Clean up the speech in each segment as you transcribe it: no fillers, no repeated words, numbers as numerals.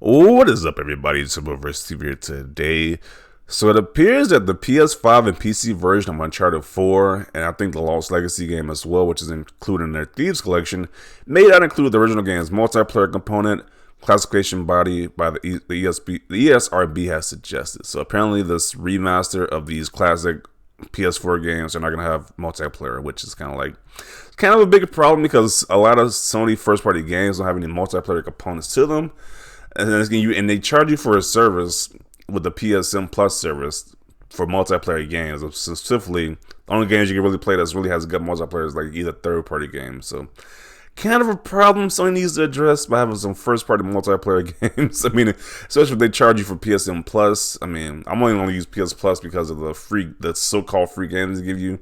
What is up, everybody? It's Steve here today. So it appears that the PS5 and PC version of Uncharted 4, and I think the Lost Legacy game as well, which is included in their Thieves collection, may not include the original game's multiplayer component, classification body by the ESRB has suggested. So apparently this remaster of these classic PS4 games are not going to have multiplayer, which is kind of a big problem because a lot of Sony first-party games don't have any multiplayer components to them. And then they charge you for a service with the PSN Plus service for multiplayer games. Specifically, the only games you can really play that really has good multiplayer is like either third-party games. So, kind of a problem Sony needs to address by having some first-party multiplayer games. I mean, especially if they charge you for PSN Plus. I mean, I'm only going to use PS Plus because of the so-called free games they give you.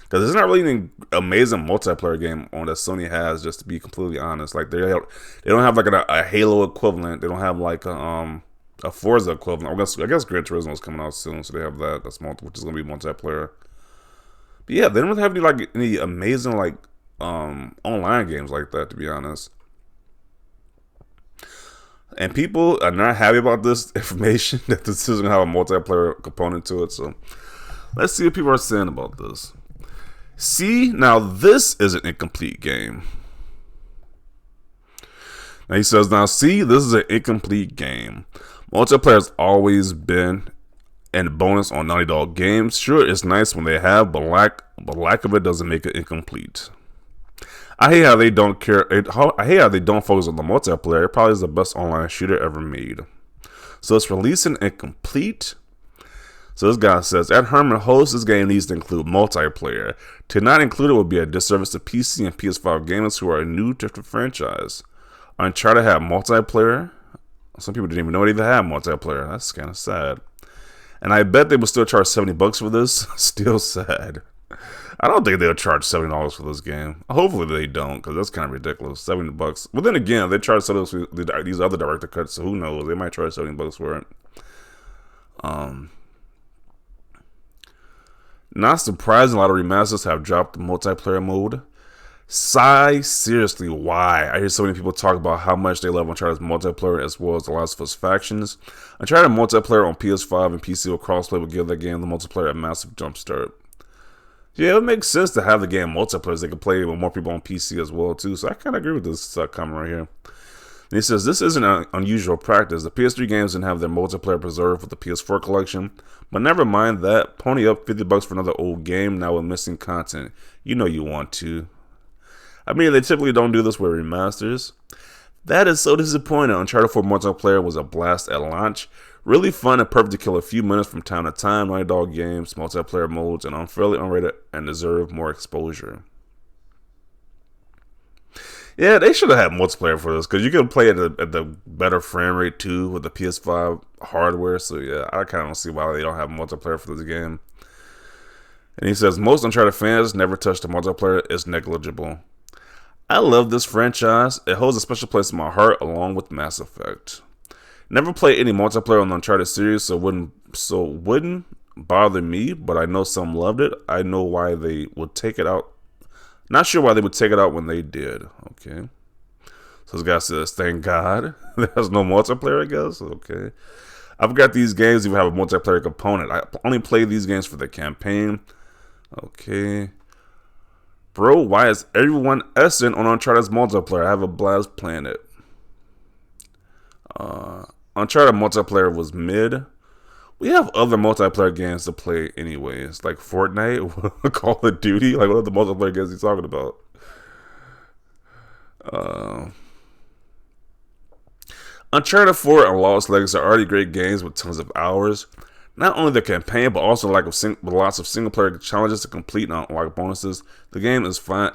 Because there's not really any amazing multiplayer game on that Sony has, just to be completely honest. Like they don't have like a Halo equivalent. They don't have like a Forza equivalent. I guess Gran Turismo is coming out soon, so they have that. Which is gonna be multiplayer. But yeah, they don't have any amazing online games like that, to be honest. And people are not happy about this information that this is gonna have a multiplayer component to it. So let's see what people are saying about this. See, now this is an incomplete game. Now he says, this is an incomplete game. Multiplayer has always been a bonus on Naughty Dog games. Sure, it's nice when they have, but lack of it doesn't make it incomplete. I hate how they don't care. I hate how they don't focus on the multiplayer. It probably is the best online shooter ever made. So it's releasing incomplete. So this guy says, at Herman Host, this game needs to include multiplayer. To not include it would be a disservice to PC and PS5 gamers who are new to the franchise. Uncharted had multiplayer. Some people didn't even know it even had multiplayer. That's kind of sad. And I bet they would still charge $70 for this. Still sad. I don't think they'll charge $70 for this game. Hopefully they don't, because that's kind of ridiculous. $70. But then again, they charge $70 for these other director cuts, so who knows? They might charge $70 for it. Not surprising, a lot of remasters have dropped the multiplayer mode. Seriously, why? I hear so many people talk about how much they love Uncharted's multiplayer as well as The Last of Us Factions. Uncharted multiplayer on PS5 and PC with crossplay would give that game the multiplayer a massive jumpstart. Yeah, it makes sense to have the game multiplayer so they can play with more people on PC as well too. So I kind of agree with this comment right here. And he says, this isn't an unusual practice. The PS3 games didn't have their multiplayer preserved with the PS4 collection. But never mind that. Pony up $50 for another old game now with missing content. You know you want to. I mean, they typically don't do this with remasters. That is so disappointing. Uncharted 4 multiplayer was a blast at launch. Really fun and perfect to kill a few minutes from time to time. Naughty Dog games, multiplayer modes, and unfairly unrated and deserve more exposure. Yeah, they should have had multiplayer for this, because you can play at the better frame rate too with the PS5 hardware. So yeah, I kind of don't see why they don't have multiplayer for this game. And he says, most Uncharted fans never touch the multiplayer. It's negligible. I love this franchise. It holds a special place in my heart along with Mass Effect. Never played any multiplayer on the Uncharted series, so wouldn't bother me, but I know some loved it. I know why they would take it out. Not sure why they would take it out when they did. Okay. So this guy says, thank God. There's no multiplayer, I guess. Okay. I've got these games even have a multiplayer component. I only play these games for the campaign. Okay. Bro, why is everyone essing on Uncharted's multiplayer? I have a blast playing it. Uncharted multiplayer was mid. We have other multiplayer games to play anyways, like Fortnite, Call of Duty. Like, what other multiplayer games are you talking about? Uncharted 4 and Lost Legacy are already great games with tons of hours. Not only the campaign, but also with lots of single-player challenges to complete and unlock bonuses. The game is fine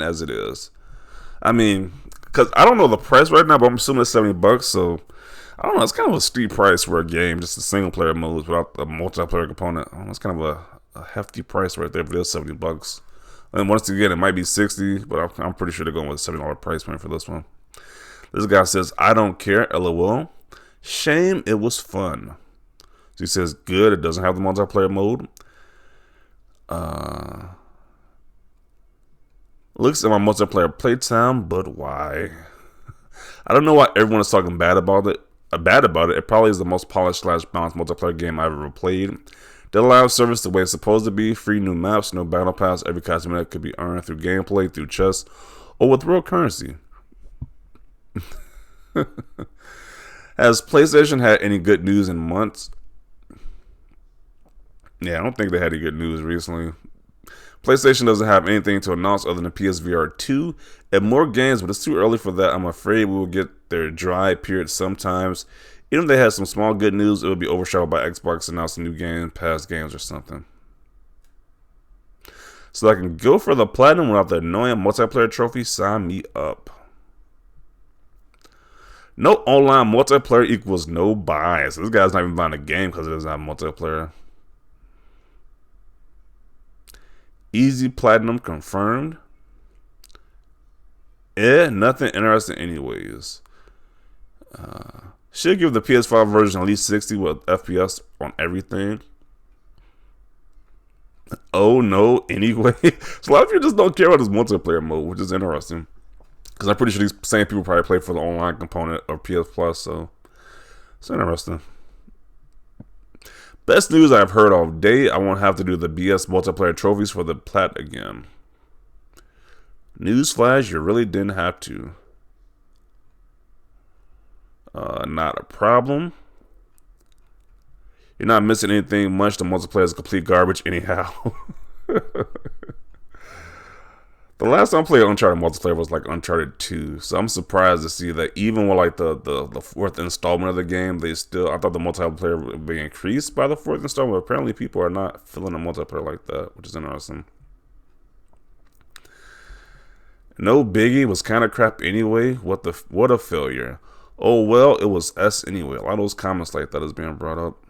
as it is. I mean, because I don't know the price right now, but I'm assuming it's $70, so I don't know. It's kind of a steep price for a game, just the single-player modes without the multiplayer component. It's kind of a hefty price right there, but it's $70. And once again, it might be $60, but I'm pretty sure they're going with a $70 price point for this one. This guy says, I don't care, LOL. Shame, it was fun. So he says, good, it doesn't have the multiplayer mode. Looks at my multiplayer playtime, but why? I don't know why everyone is talking bad about it. It probably is the most polished slash balanced multiplayer game I've ever played. The live service the way it's supposed to be, free new maps, no battle pass, every cosmetic could be earned through gameplay, through chests, or with real currency. Has PlayStation had any good news in months? Yeah, I don't think they had any good news recently. PlayStation doesn't have anything to announce other than PSVR 2 and more games, but it's too early for that. I'm afraid we will get their dry period sometimes. Even if they had some small good news, it would be overshadowed by Xbox announcing new game, past games, or something. So I can go for the platinum without the annoying multiplayer trophy. Sign me up. No online multiplayer equals no bias. This guy's not even buying a game because it doesn't have multiplayer. Easy platinum confirmed. Nothing interesting anyways. Should give the PS5 version at least 60 with FPS on everything. Oh no, anyway. So a lot of people just don't care about this multiplayer mode, which is interesting. Because I'm pretty sure these same people probably play for the online component of PS Plus, so it's interesting. Best news I've heard all day, I won't have to do the BS multiplayer trophies for the plat again. Newsflash, you really didn't have to. Not a problem. You're not missing anything much. The multiplayer is complete garbage anyhow. The last time I played Uncharted multiplayer was like Uncharted 2, so I'm surprised to see that even with like the fourth installment of the game, I thought the multiplayer would be increased by the fourth installment, but apparently people are not feeling the multiplayer like that, which is interesting. No biggie, was kind of crap anyway. What a failure. Oh well, it was S anyway. A lot of those comments like that is being brought up.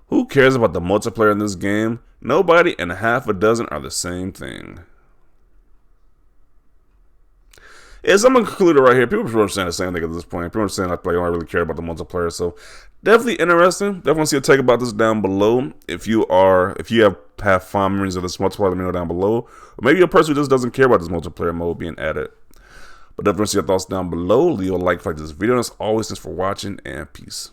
Who cares about the multiplayer in this game? Nobody, and half a dozen are the same thing. Yeah, so I'm gonna conclude it right here. People are saying the same thing at this point. People are saying like, I don't really care about the multiplayer. So definitely interesting. Definitely see a take about this down below. If you have fond memories of this multiplayer, let me know down below. Or maybe you're a person who just doesn't care about this multiplayer mode being added. But definitely see your thoughts down below. Leave a like this video. And as always, thanks for watching and peace.